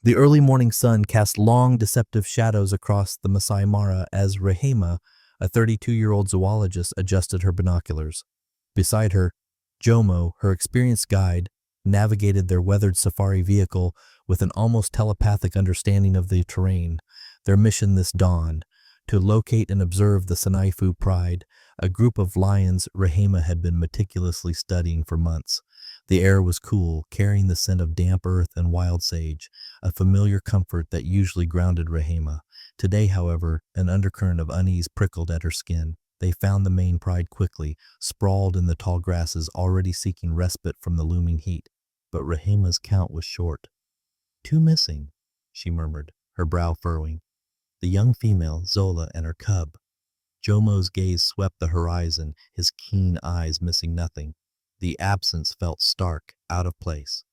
The early morning sun cast long, deceptive shadows across the Masai Mara as Rehema, a 32-year-old zoologist, adjusted her binoculars. Beside her, Jomo, her experienced guide, navigated their weathered safari vehicle with an almost telepathic understanding of the terrain. Their mission this dawn, to locate and observe the Sinaifu pride, a group of lions Rehema had been meticulously studying for months. The air was cool, carrying the scent of damp earth and wild sage, a familiar comfort that usually grounded Rehema. Today, however, an undercurrent of unease prickled at her skin. They found the main pride quickly, sprawled in the tall grasses, already seeking respite from the looming heat. But Rehema's count was short. "Two missing," she murmured, her brow furrowing. "The young female, Zola, and her cub." Jomo's gaze swept the horizon, his keen eyes missing nothing. The absence felt stark, out of place.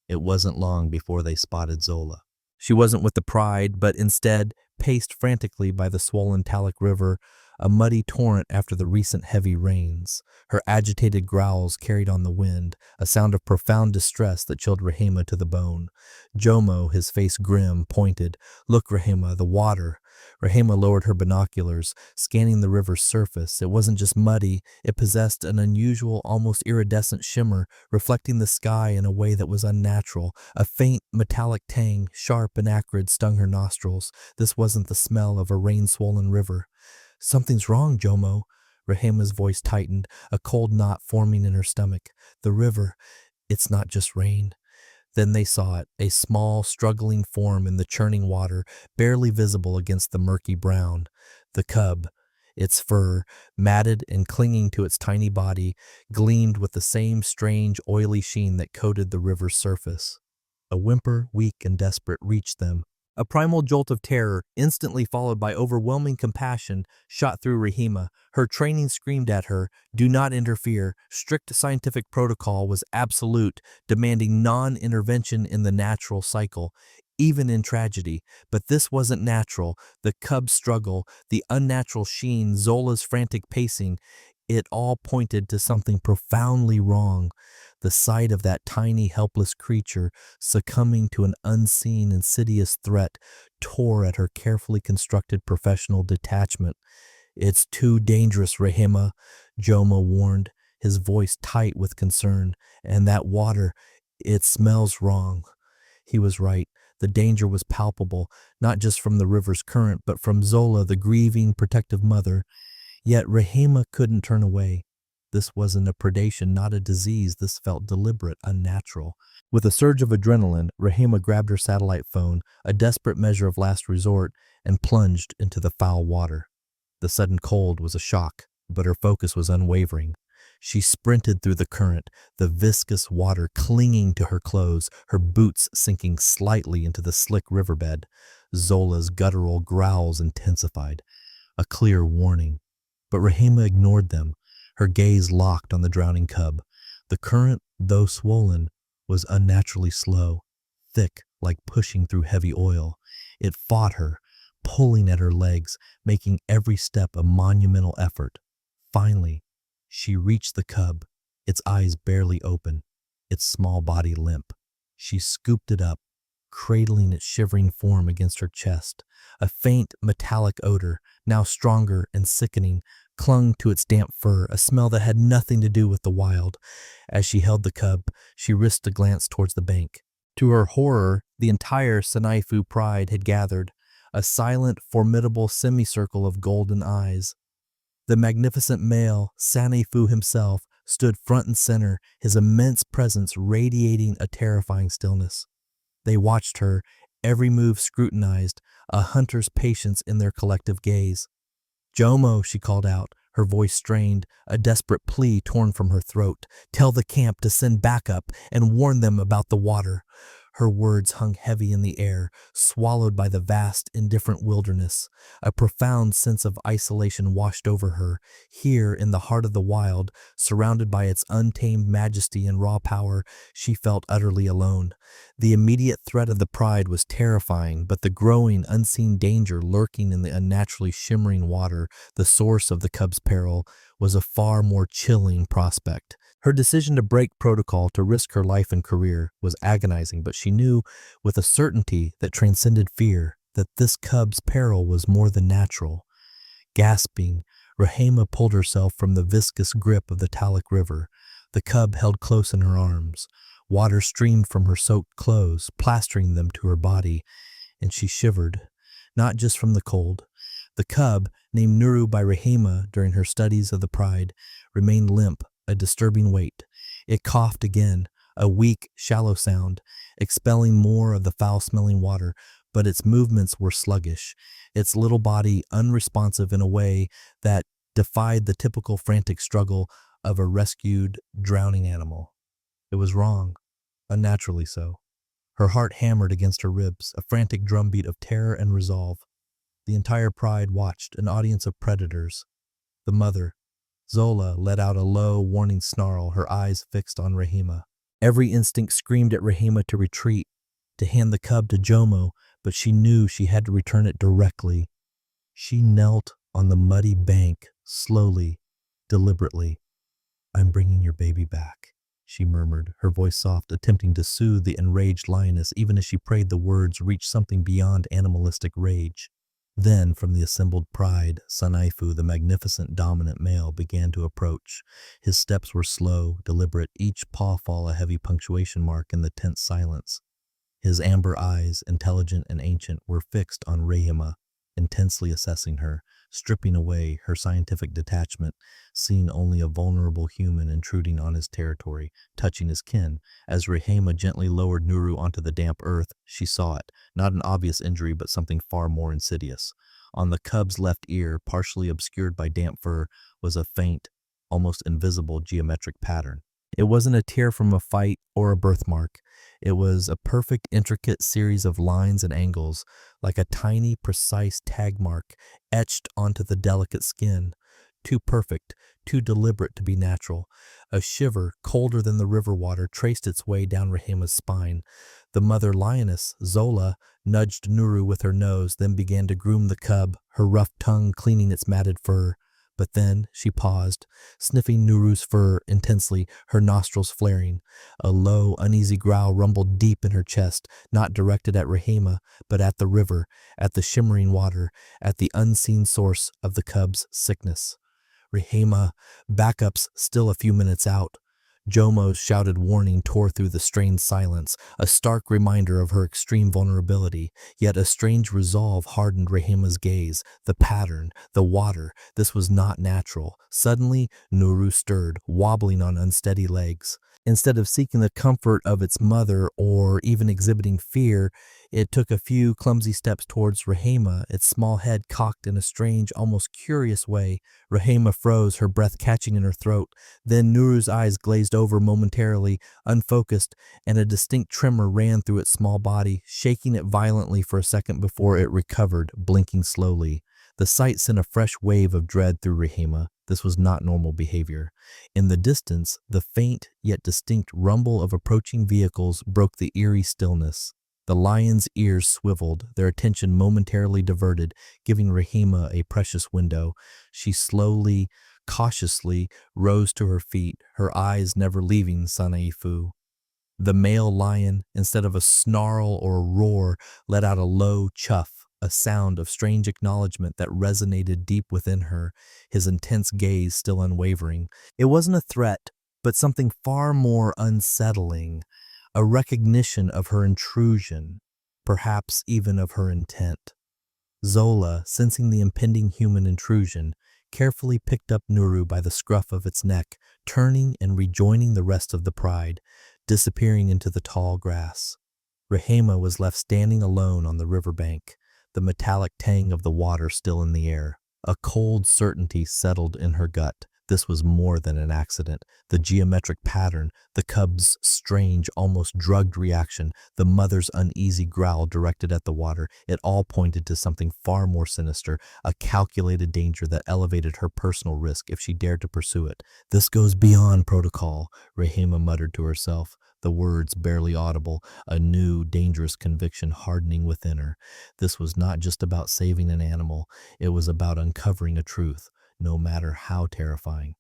It wasn't long before they spotted Zola. She wasn't with the pride, but instead paced frantically by the swollen Talek River, a muddy torrent after the recent heavy rains. Her agitated growls carried on the wind, a sound of profound distress that chilled Rehema to the bone. Jomo, his face grim, pointed, "Look, Rehema, the water." Rehema lowered her binoculars, scanning the river's surface. It wasn't just muddy, it possessed an unusual, almost iridescent shimmer, reflecting the sky in a way that was unnatural. A faint, metallic tang, sharp and acrid, stung her nostrils. This wasn't the smell of a rain-swollen river. "Something's wrong, Jomo." Rehema's voice tightened, a cold knot forming in her stomach. "The river, it's not just rain." Then they saw it, a small, struggling form in the churning water, barely visible against the murky brown. The cub, its fur, matted and clinging to its tiny body, gleamed with the same strange, oily sheen that coated the river's surface. A whimper, weak and desperate, reached them. A primal jolt of terror, instantly followed by overwhelming compassion, shot through Rehema. Her training screamed at her, "Do not interfere." Strict scientific protocol was absolute, demanding non-intervention in the natural cycle, even in tragedy. But this wasn't natural. The cub's struggle, the unnatural sheen, Zola's frantic pacing, it all pointed to something profoundly wrong. The sight of that tiny, helpless creature succumbing to an unseen, insidious threat tore at her carefully constructed professional detachment. "It's too dangerous, Rehema," Jomo warned, his voice tight with concern. "And that water, it smells wrong." He was right. The danger was palpable, not just from the river's current, but from Zola, the grieving, protective mother. Yet Rehema couldn't turn away. This wasn't a predation, not a disease. This felt deliberate, unnatural. With a surge of adrenaline, Rehema grabbed her satellite phone, a desperate measure of last resort, and plunged into the foul water. The sudden cold was a shock, but her focus was unwavering. She sprinted through the current, the viscous water clinging to her clothes, her boots sinking slightly into the slick riverbed. Zola's guttural growls intensified, a clear warning. But Rehema ignored them, her gaze locked on the drowning cub. The current, though swollen, was unnaturally slow, thick like pushing through heavy oil. It fought her, pulling at her legs, making every step a monumental effort. Finally, she reached the cub, its eyes barely open, its small body limp. She scooped it up, cradling its shivering form against her chest. A faint, metallic odor, now stronger and sickening, clung to its damp fur, a smell that had nothing to do with the wild. As she held the cub, she risked a glance towards the bank. To her horror, the entire Sinaifu pride had gathered, a silent, formidable semicircle of golden eyes. The magnificent male, Sinaifu himself, stood front and center, his immense presence radiating a terrifying stillness. They watched her, every move scrutinized, a hunter's patience in their collective gaze. "Jomo," she called out, her voice strained, a desperate plea torn from her throat. "Tell the camp to send backup and warn them about the water." Her words hung heavy in the air, swallowed by the vast, indifferent wilderness. A profound sense of isolation washed over her. Here, in the heart of the wild, surrounded by its untamed majesty and raw power, she felt utterly alone. The immediate threat of the pride was terrifying, but the growing, unseen danger lurking in the unnaturally shimmering water, the source of the cub's peril, was a far more chilling prospect. Her decision to break protocol to risk her life and career was agonizing, but she knew with a certainty that transcended fear that this cub's peril was more than natural. Gasping, Rahema pulled herself from the viscous grip of the Talek River. The cub held close in her arms. Water streamed from her soaked clothes, plastering them to her body, and she shivered, not just from the cold. The cub, named Nuru by Rahema during her studies of the pride, remained limp, a disturbing weight. It coughed again, a weak, shallow sound, expelling more of the foul-smelling water, but its movements were sluggish, its little body unresponsive in a way that defied the typical frantic struggle of a rescued, drowning animal. It was wrong, unnaturally so. Her heart hammered against her ribs, a frantic drumbeat of terror and resolve. The entire pride watched, an audience of predators. The mother, Zola, let out a low, warning snarl, her eyes fixed on Rahima. Every instinct screamed at Rahima to retreat, to hand the cub to Jomo, but she knew she had to return it directly. She knelt on the muddy bank, slowly, deliberately. "I'm bringing your baby back," she murmured, her voice soft, attempting to soothe the enraged lioness even as she prayed the words reached something beyond animalistic rage. Then, from the assembled pride, Sanaifu, the magnificent dominant male, began to approach. His steps were slow, deliberate, each pawfall a heavy punctuation mark in the tense silence. His amber eyes, intelligent and ancient, were fixed on Rahima, intensely assessing her, stripping away her scientific detachment, seeing only a vulnerable human intruding on his territory, touching his kin. As Rahima gently lowered Nuru onto the damp earth, she saw it, not an obvious injury but something far more insidious. On the cub's left ear, partially obscured by damp fur, was a faint, almost invisible geometric pattern. It wasn't a tear from a fight or a birthmark. It was a perfect, intricate series of lines and angles, like a tiny, precise tag mark etched onto the delicate skin. Too perfect, too deliberate to be natural. A shiver, colder than the river water, traced its way down Rahima's spine. The mother lioness, Zola, nudged Nuru with her nose, then began to groom the cub, her rough tongue cleaning its matted fur. But then she paused, sniffing Nuru's fur intensely, her nostrils flaring. A low, uneasy growl rumbled deep in her chest, not directed at Rahima, but at the river, at the shimmering water, at the unseen source of the cub's sickness. Rahima, backups still a few minutes out. Jomo's shouted warning tore through the strained silence, a stark reminder of her extreme vulnerability, yet a strange resolve hardened Rahima's gaze. The pattern, the water, this was not natural. Suddenly, Nuru stirred, wobbling on unsteady legs. Instead of seeking the comfort of its mother or even exhibiting fear, it took a few clumsy steps towards Rahima, its small head cocked in a strange, almost curious way. Rahima froze, her breath catching in her throat. Then Nuru's eyes glazed over momentarily, unfocused, and a distinct tremor ran through its small body, shaking it violently for a second before it recovered, blinking slowly. The sight sent a fresh wave of dread through Rahima. This was not normal behavior. In the distance, the faint yet distinct rumble of approaching vehicles broke the eerie stillness. The lion's ears swiveled, their attention momentarily diverted, giving Rahima a precious window. She slowly, cautiously rose to her feet, her eyes never leaving Sanaifu. The male lion, instead of a snarl or a roar, let out a low chuff, a sound of strange acknowledgement that resonated deep within her, his intense gaze still unwavering. It wasn't a threat, but something far more unsettling, a recognition of her intrusion, perhaps even of her intent. Zola, sensing the impending human intrusion, carefully picked up Nuru by the scruff of its neck, turning and rejoining the rest of the pride, disappearing into the tall grass. Rahima was left standing alone on the riverbank, the metallic tang of the water still in the air. A cold certainty settled in her gut. This was more than an accident. The geometric pattern, the cub's strange, almost drugged reaction, the mother's uneasy growl directed at the water, it all pointed to something far more sinister, a calculated danger that elevated her personal risk if she dared to pursue it. "This goes beyond protocol," Rahima muttered to herself, the words barely audible, a new, dangerous conviction hardening within her. This was not just about saving an animal, it was about uncovering a truth, no matter how terrifying.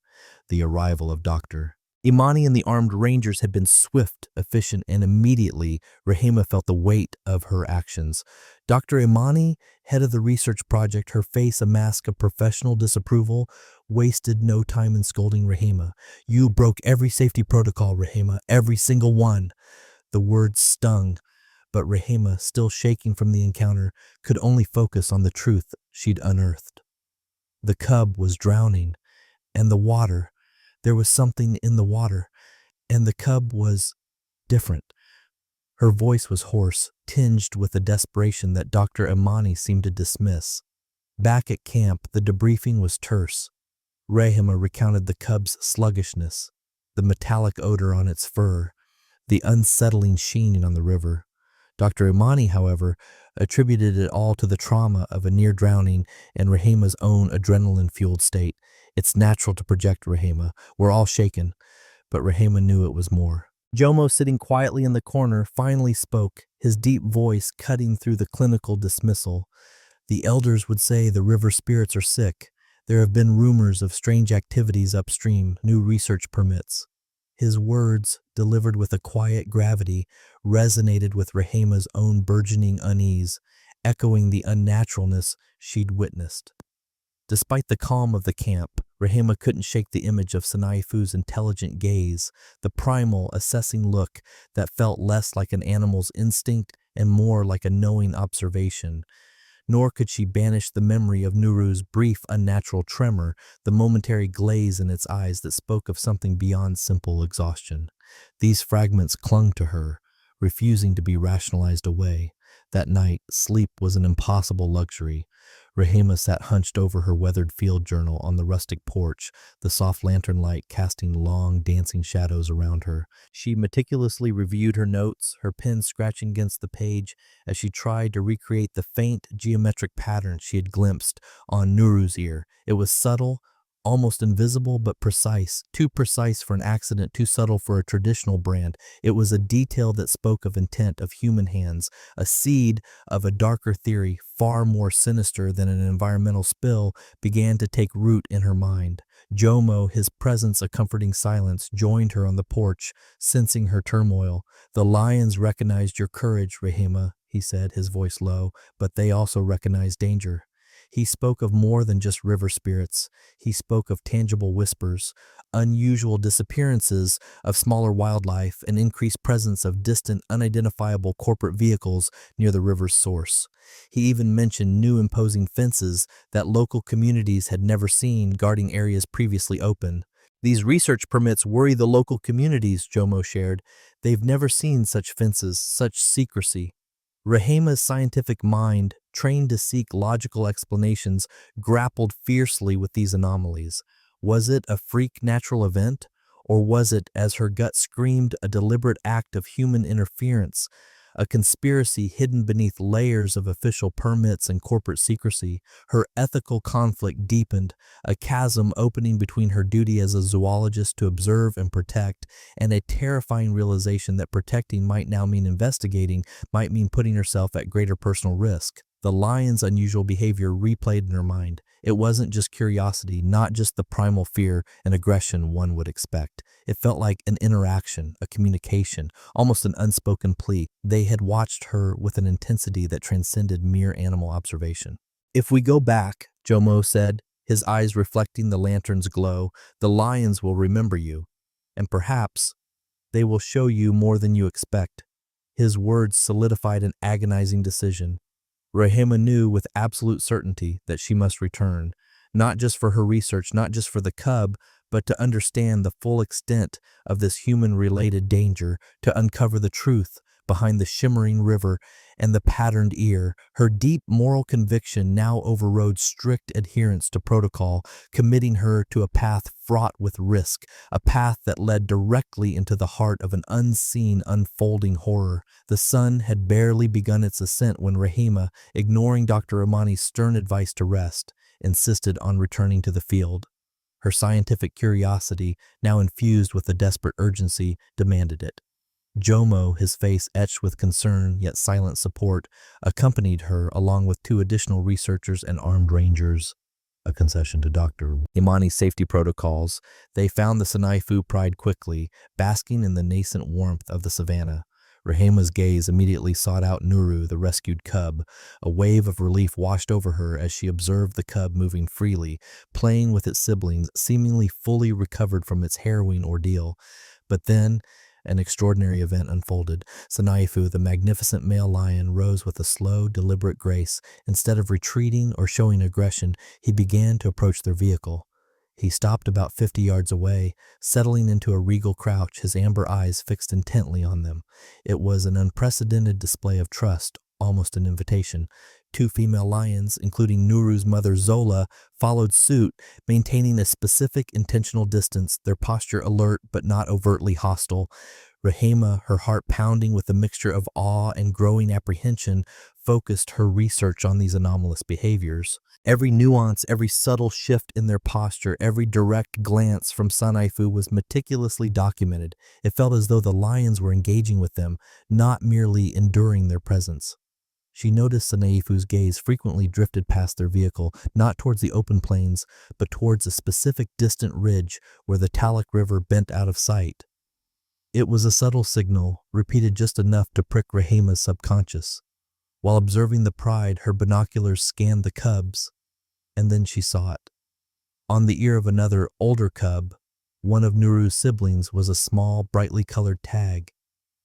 The arrival of Dr. Imani and the armed rangers had been swift, efficient, and immediately Rahima felt the weight of her actions. Dr. Imani, head of the research project, her face a mask of professional disapproval, wasted no time in scolding Rahima. "You broke every safety protocol, Rahima, every single one." The words stung, but Rahima, still shaking from the encounter, could only focus on the truth she'd unearthed. The cub was drowning, and the water, there was something in the water, and the cub was different. Her voice was hoarse, tinged with a desperation that Dr. Imani seemed to dismiss. Back at camp, the debriefing was terse. Rahima recounted the cub's sluggishness, the metallic odor on its fur, the unsettling sheen on the river. Dr. Imani, however, attributed it all to the trauma of a near drowning and Rahima's own adrenaline-fueled state. "It's natural to project, Rahima. We're all shaken." But Rahima knew it was more. Jomo, sitting quietly in the corner, finally spoke, his deep voice cutting through the clinical dismissal. "The elders would say the river spirits are sick. There have been rumors of strange activities upstream, new research permits." His words, delivered with a quiet gravity, resonated with Rahima's own burgeoning unease, echoing the unnaturalness she'd witnessed. Despite the calm of the camp, Rahima couldn't shake the image of Sanaifu's intelligent gaze, the primal, assessing look that felt less like an animal's instinct and more like a knowing observation. Nor could she banish the memory of Nuru's brief, unnatural tremor, the momentary glaze in its eyes that spoke of something beyond simple exhaustion. These fragments clung to her, refusing to be rationalized away. That night, sleep was an impossible luxury. Rahima sat hunched over her weathered field journal on the rustic porch, the soft lantern light casting long, dancing shadows around her. She meticulously reviewed her notes, her pen scratching against the page as she tried to recreate the faint, geometric pattern she had glimpsed on Nuru's ear. It was subtle, almost invisible, but precise, too precise for an accident, too subtle for a traditional brand. It was a detail that spoke of intent, of human hands, a seed of a darker theory, far more sinister than an environmental spill, began to take root in her mind. Jomo, his presence a comforting silence, joined her on the porch, sensing her turmoil. "The lions recognized your courage, Rahima," he said, his voice low, "but they also recognized danger." He spoke of more than just river spirits. He spoke of tangible whispers, unusual disappearances of smaller wildlife, an increased presence of distant, unidentifiable corporate vehicles near the river's source. He even mentioned new imposing fences that local communities had never seen guarding areas previously open. "These research permits worry the local communities," Jomo shared. "They've never seen such fences, such secrecy." Rahima's scientific mind, trained to seek logical explanations, grappled fiercely with these anomalies. Was it a freak natural event? Or was it, as her gut screamed, a deliberate act of human interference, a conspiracy hidden beneath layers of official permits and corporate secrecy? Her ethical conflict deepened, a chasm opening between her duty as a zoologist to observe and protect, and a terrifying realization that protecting might now mean investigating, might mean putting herself at greater personal risk. The lion's unusual behavior replayed in her mind. It wasn't just curiosity, not just the primal fear and aggression one would expect. It felt like an interaction, a communication, almost an unspoken plea. They had watched her with an intensity that transcended mere animal observation. "If we go back," Jomo said, his eyes reflecting the lantern's glow, "the lions will remember you. And perhaps they will show you more than you expect." His words solidified an agonizing decision. Rahima knew with absolute certainty that she must return, not just for her research, not just for the cub, but to understand the full extent of this human-related danger, to uncover the truth behind the shimmering river and the patterned ear. Her deep moral conviction now overrode strict adherence to protocol, committing her to a path fraught with risk, a path that led directly into the heart of an unseen, unfolding horror. The sun had barely begun its ascent when Rahima, ignoring Dr. Imani's stern advice to rest, insisted on returning to the field. Her scientific curiosity, now infused with a desperate urgency, demanded it. Jomo, his face etched with concern yet silent support, accompanied her along with two additional researchers and armed rangers. a concession to Dr. Imani's safety protocols. They found the Sinaifu pride quickly, basking in the nascent warmth of the savannah. Rahema's gaze immediately sought out Nuru, the rescued cub. A wave of relief washed over her as she observed the cub moving freely, playing with its siblings, seemingly fully recovered from its harrowing ordeal. But then, an extraordinary event unfolded. Sinaifu, the magnificent male lion, rose with a slow, deliberate grace. Instead of retreating or showing aggression, he began to approach their vehicle. He stopped about 50 yards away, settling into a regal crouch, his amber eyes fixed intently on them. It was an unprecedented display of trust, almost an invitation. Two female lions, including Nuru's mother Zola, followed suit, maintaining a specific intentional distance, their posture alert but not overtly hostile. Rahema, her heart pounding with a mixture of awe and growing apprehension, focused her research on these anomalous behaviors. Every nuance, every subtle shift in their posture, every direct glance from Sinaifu was meticulously documented. It felt as though the lions were engaging with them, not merely enduring their presence. She noticed Sinaifu's gaze frequently drifted past their vehicle, not towards the open plains, but towards a specific distant ridge where the Talak River bent out of sight. It was a subtle signal, repeated just enough to prick Rahema's subconscious. While observing the pride, her binoculars scanned the cubs, and then she saw it. On the ear of another, older cub, one of Nuru's siblings, was a small, brightly colored tag.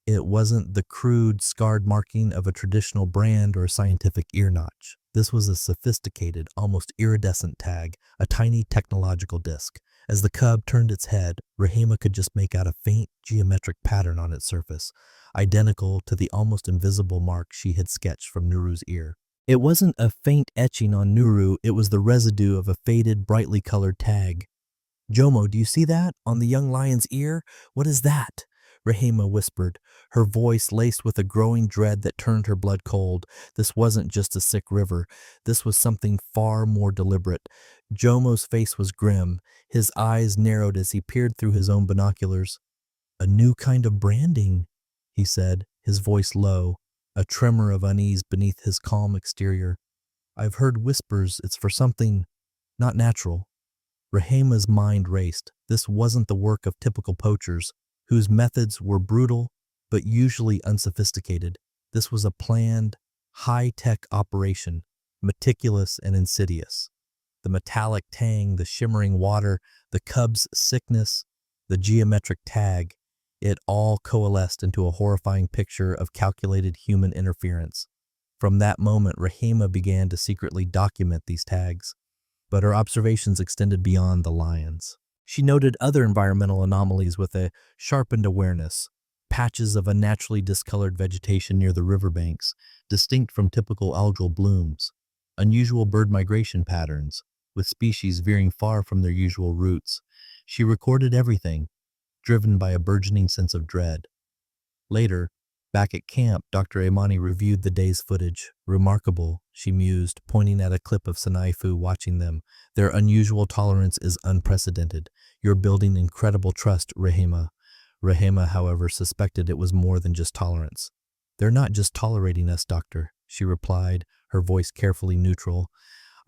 It wasn't the crude, scarred marking of a traditional brand or scientific ear notch. This was a sophisticated, almost iridescent tag, a tiny technological disc. As the cub turned its head, Rahema could just make out a faint geometric pattern on its surface, identical to the almost invisible mark she had sketched from Nuru's ear. It wasn't a faint etching on Nuru, it was the residue of a faded, brightly colored tag. "Jomo, do you see that? On the young lion's ear? What is that?" Rahema whispered, her voice laced with a growing dread that turned her blood cold. This wasn't just a sick river. This was something far more deliberate. Jomo's face was grim. His eyes narrowed as he peered through his own binoculars. "A new kind of branding," he said, his voice low, a tremor of unease beneath his calm exterior. "I've heard whispers it's for something not natural." Rahema's mind raced. This wasn't the work of typical poachers, whose methods were brutal but usually unsophisticated. This was a planned, high-tech operation, meticulous and insidious. The metallic tang, the shimmering water, the cub's sickness, the geometric tag, it all coalesced into a horrifying picture of calculated human interference. From that moment, Rahema began to secretly document these tags, but her observations extended beyond the lions. She noted other environmental anomalies with a sharpened awareness. Patches of unnaturally discolored vegetation near the riverbanks, distinct from typical algal blooms. Unusual bird migration patterns, with species veering far from their usual routes. She recorded everything, driven by a burgeoning sense of dread. Later, back at camp, Dr. Imani reviewed the day's footage. "Remarkable," she mused, pointing at a clip of Sinaifu watching them. "Their unusual tolerance is unprecedented. You're building incredible trust, Rahema." Rahema, however, suspected it was more than just tolerance. "They're not just tolerating us, Doctor," she replied, her voice carefully neutral.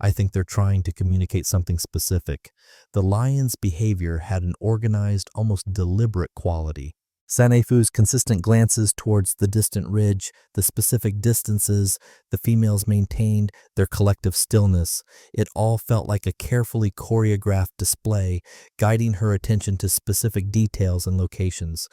"I think they're trying to communicate something specific." The lion's behavior had an organized, almost deliberate quality. Sinaifu's consistent glances towards the distant ridge, the specific distances the females maintained, their collective stillness, it all felt like a carefully choreographed display, guiding her attention to specific details and locations.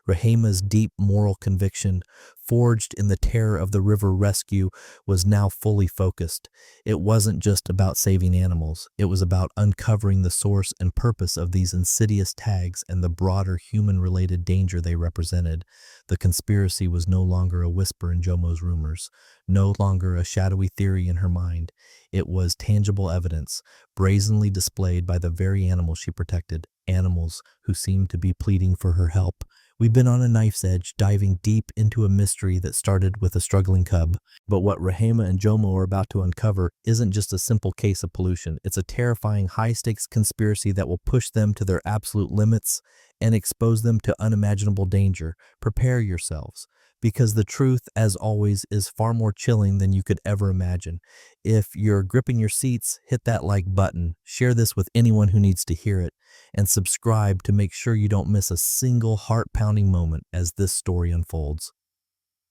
Rahema's deep moral conviction, forged in the terror of the river rescue, was now fully focused. It wasn't just about saving animals. It was about uncovering the source and purpose of these insidious tags and the broader human-related danger they represented. The conspiracy was no longer a whisper in Jomo's rumors, no longer a shadowy theory in her mind. It was tangible evidence, brazenly displayed by the very animals she protected, animals who seemed to be pleading for her help. We've been on a knife's edge, diving deep into a mystery that started with a struggling cub. But what Rahema and Jomo are about to uncover isn't just a simple case of pollution. It's a terrifying, high-stakes conspiracy that will push them to their absolute limits and expose them to unimaginable danger. Prepare yourselves, because the truth, as always, is far more chilling than you could ever imagine. If you're gripping your seats, hit that like button, share this with anyone who needs to hear it, and subscribe to make sure you don't miss a single heart-pounding moment as this story unfolds.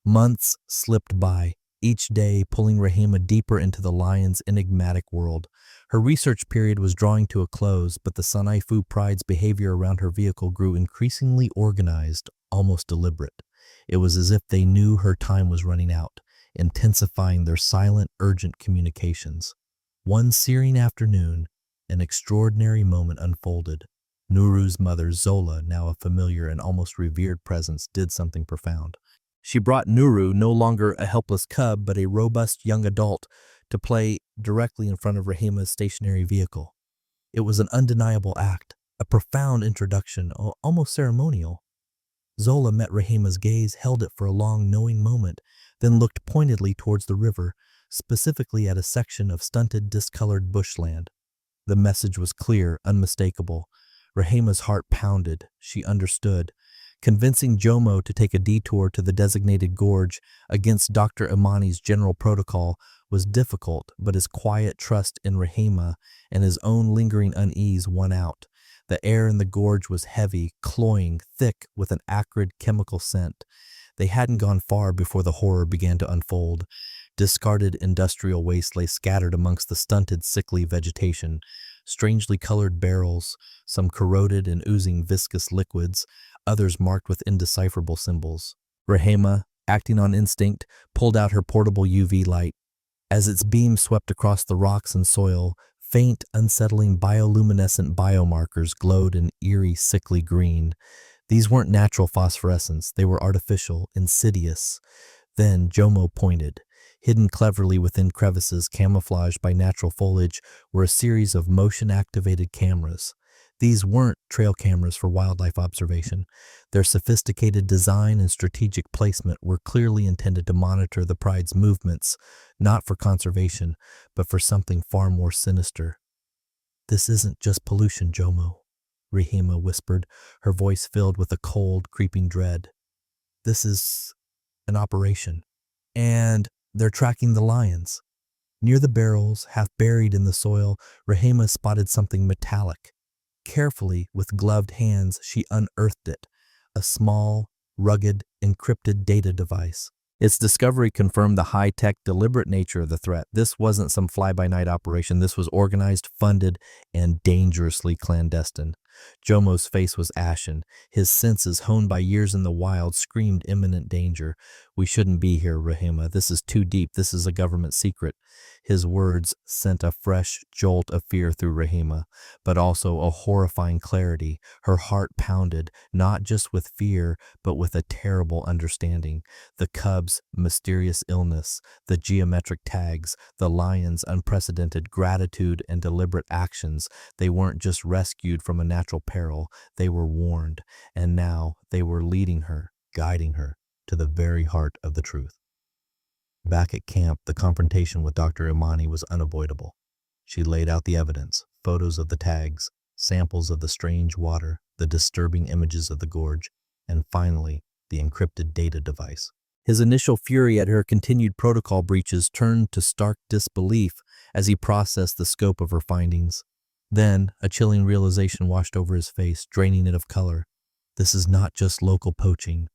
Months slipped by, each day pulling Rahima deeper into the lion's enigmatic world. Her research period was drawing to a close, but the Sanaifu Pride's behavior around her vehicle grew increasingly organized, almost deliberate. It was as if they knew her time was running out, intensifying their silent, urgent communications. One searing afternoon, an extraordinary moment unfolded. Nuru's mother, Zola, now a familiar and almost revered presence, did something profound. She brought Nuru, no longer a helpless cub, but a robust young adult, to play directly in front of Rahima's stationary vehicle. It was an undeniable act, a profound introduction, almost ceremonial. Zola met Rahima's gaze, held it for a long, knowing moment, then looked pointedly towards the river, specifically at a section of stunted, discolored bushland. The message was clear, unmistakable. Rahima's heart pounded. She understood. Convincing Jomo to take a detour to the designated gorge against Dr. Imani's general protocol was difficult, but his quiet trust in Rahima and his own lingering unease won out. The air in the gorge was heavy, cloying, thick with an acrid chemical scent. They hadn't gone far before the horror began to unfold. Discarded industrial waste lay scattered amongst the stunted, sickly vegetation. Strangely colored barrels, some corroded and oozing viscous liquids, others marked with indecipherable symbols. Rahima, acting on instinct, pulled out her portable UV light. As its beam swept across the rocks and soil, faint, unsettling bioluminescent biomarkers glowed an eerie, sickly green. These weren't natural phosphorescence, they were artificial, insidious. Then Jomo pointed. Hidden cleverly within crevices camouflaged by natural foliage were a series of motion-activated cameras. These weren't trail cameras for wildlife observation. Their sophisticated design and strategic placement were clearly intended to monitor the pride's movements, not for conservation, but for something far more sinister. "This isn't just pollution, Jomo," Rahima whispered, her voice filled with a cold, creeping dread. "This is an operation. And they're tracking the lions." Near the barrels, half buried in the soil, Rahima spotted something metallic. Carefully, with gloved hands, she unearthed it, a small, rugged, encrypted data device. Its discovery confirmed the high-tech, deliberate nature of the threat. This wasn't some fly-by-night operation. This was organized, funded, and dangerously clandestine. Jomo's face was ashen. His senses, honed by years in the wild, screamed imminent danger. "We shouldn't be here, Rahima. This is too deep. This is a government secret." His words sent a fresh jolt of fear through Rahima, but also a horrifying clarity. Her heart pounded, not just with fear, but with a terrible understanding. The cub's mysterious illness, the geometric tags, the lion's unprecedented gratitude and deliberate actions, they weren't just rescued from a natural peril, they were warned, and now they were leading her, guiding her, to the very heart of the truth. Back at camp, the confrontation with Dr. Imani was unavoidable. She laid out the evidence, photos of the tags, samples of the strange water, the disturbing images of the gorge, and finally, the encrypted data device. His initial fury at her continued protocol breaches turned to stark disbelief as he processed the scope of her findings. Then, a chilling realization washed over his face, draining it of color. "This is not just local poaching,"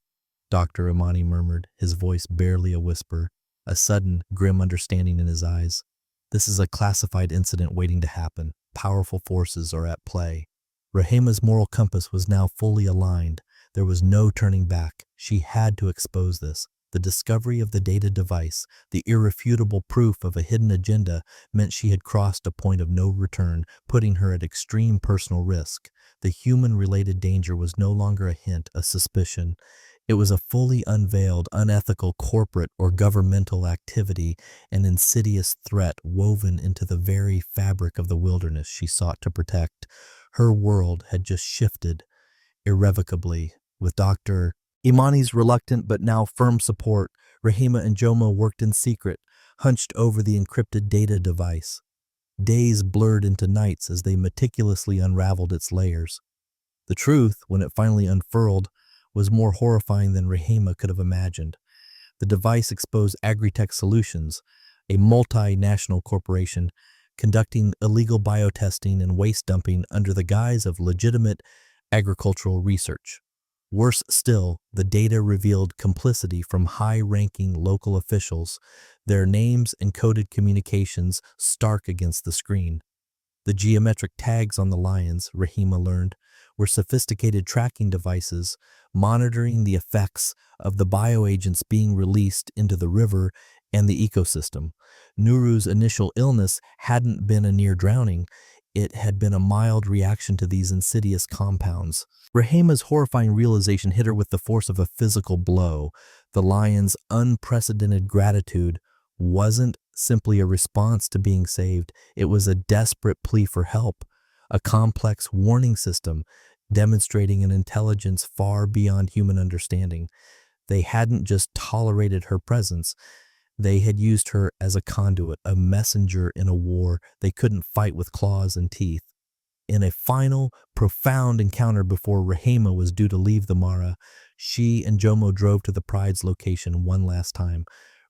Dr. Imani murmured, his voice barely a whisper, a sudden, grim understanding in his eyes. "This is a classified incident waiting to happen. Powerful forces are at play." Rahima's moral compass was now fully aligned. There was no turning back. She had to expose this. The discovery of the data device, the irrefutable proof of a hidden agenda, meant she had crossed a point of no return, putting her at extreme personal risk. The human-related danger was no longer a hint, a suspicion. It was a fully unveiled, unethical corporate or governmental activity, an insidious threat woven into the very fabric of the wilderness she sought to protect. Her world had just shifted irrevocably. With Dr. Imani's reluctant but now firm support, Rahima and Jomo worked in secret, hunched over the encrypted data device. Days blurred into nights as they meticulously unraveled its layers. The truth, when it finally unfurled, was more horrifying than Rahima could have imagined. The device exposed Agritech Solutions, a multinational corporation conducting illegal biotesting and waste dumping under the guise of legitimate agricultural research. Worse still, the data revealed complicity from high-ranking local officials, their names and coded communications stark against the screen. The geometric tags on the lions, Rahima learned, were sophisticated tracking devices monitoring the effects of the bioagents being released into the river and the ecosystem. Nuru's initial illness hadn't been a near drowning. It had been a mild reaction to these insidious compounds. Rahima's horrifying realization hit her with the force of a physical blow. The lion's unprecedented gratitude wasn't simply a response to being saved. It was a desperate plea for help, a complex warning system demonstrating an intelligence far beyond human understanding. They hadn't just tolerated her presence. They had used her as a conduit, a messenger in a war they couldn't fight with claws and teeth. In a final, profound encounter before Rahima was due to leave the Mara, she and Jomo drove to the pride's location one last time.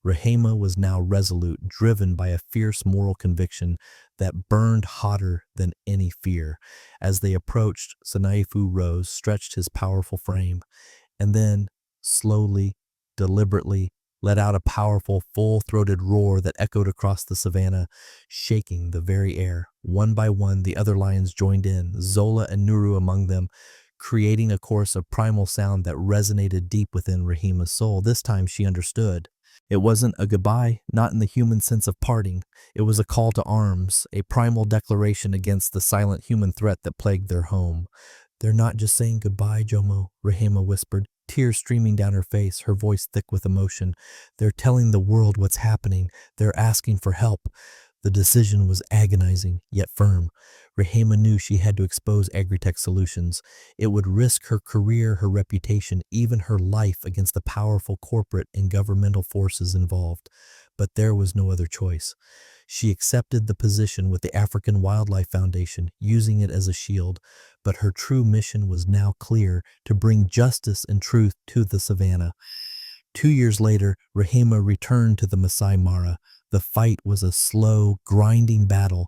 Rahima was now resolute, driven by a fierce moral conviction that burned hotter than any fear. As they approached, Sanaifu rose, stretched his powerful frame, and then, slowly, deliberately, let out a powerful, full-throated roar that echoed across the savannah, shaking the very air. One by one, the other lions joined in, Zola and Nuru among them, creating a chorus of primal sound that resonated deep within Rahima's soul. This time she understood. It wasn't a goodbye, not in the human sense of parting. It was a call to arms, a primal declaration against the silent human threat that plagued their home. "They're not just saying goodbye, Jomo," Rahima whispered, tears streaming down her face, her voice thick with emotion. "They're telling the world what's happening. They're asking for help." The decision was agonizing, yet firm. Rahima knew she had to expose Agritech Solutions. It would risk her career, her reputation, even her life against the powerful corporate and governmental forces involved. But there was no other choice. She accepted the position with the African Wildlife Foundation, using it as a shield. But her true mission was now clear: to bring justice and truth to the savannah. 2 years later, Rahima returned to the Masai Mara. The fight was a slow, grinding battle,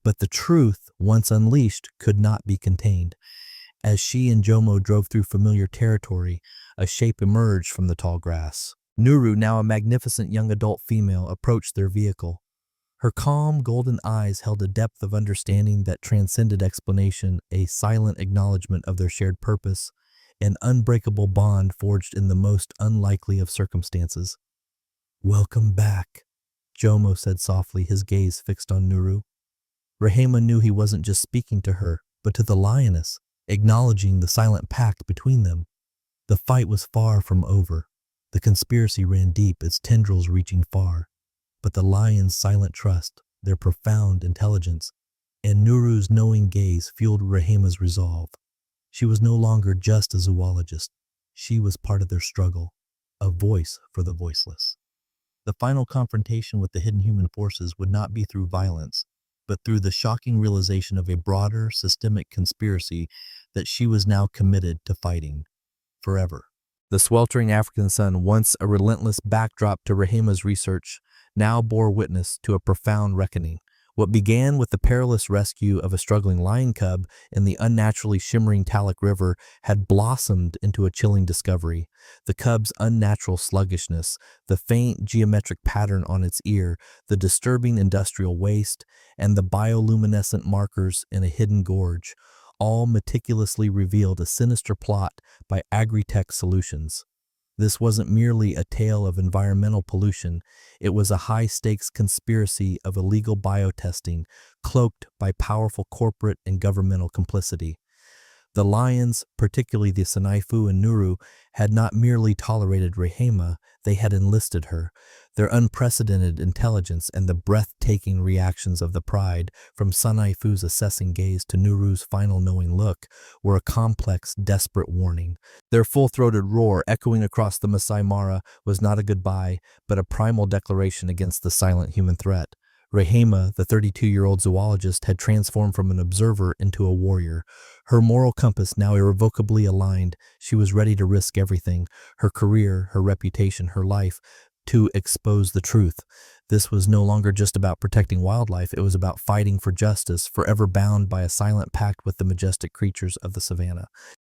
but the truth, once unleashed, could not be contained. As she and Jomo drove through familiar territory, a shape emerged from the tall grass. Nuru, now a magnificent young adult female, approached their vehicle. Her calm, golden eyes held a depth of understanding that transcended explanation, a silent acknowledgement of their shared purpose, an unbreakable bond forged in the most unlikely of circumstances. "Welcome back," Jomo said softly, his gaze fixed on Nuru. Rahima knew he wasn't just speaking to her, but to the lioness, acknowledging the silent pact between them. The fight was far from over. The conspiracy ran deep, its tendrils reaching far. But the lion's silent trust, their profound intelligence, and Nuru's knowing gaze fueled Rahima's resolve. She was no longer just a zoologist. She was part of their struggle, a voice for the voiceless. The final confrontation with the hidden human forces would not be through violence, but through the shocking realization of a broader, systemic conspiracy that she was now committed to fighting forever. The sweltering African sun, once a relentless backdrop to Rahima's research, now bore witness to a profound reckoning. What began with the perilous rescue of a struggling lion cub in the unnaturally shimmering Talek River had blossomed into a chilling discovery. The cub's unnatural sluggishness, the faint geometric pattern on its ear, the disturbing industrial waste, and the bioluminescent markers in a hidden gorge, all meticulously revealed a sinister plot by Agritech Solutions. This wasn't merely a tale of environmental pollution. It was a high-stakes conspiracy of illegal biotesting, cloaked by powerful corporate and governmental complicity. The lions, particularly the Sinaifu and Nuru, had not merely tolerated Rehema, they had enlisted her. Their unprecedented intelligence and the breathtaking reactions of the pride, from Sinaifu's assessing gaze to Nuru's final knowing look, were a complex, desperate warning. Their full-throated roar echoing across the Masai Mara was not a goodbye, but a primal declaration against the silent human threat. Rehema, the 32-year-old zoologist, had transformed from an observer into a warrior. Her moral compass now irrevocably aligned, she was ready to risk everything, her career, her reputation, her life, to expose the truth. This was no longer just about protecting wildlife, it was about fighting for justice, forever bound by a silent pact with the majestic creatures of the savannah.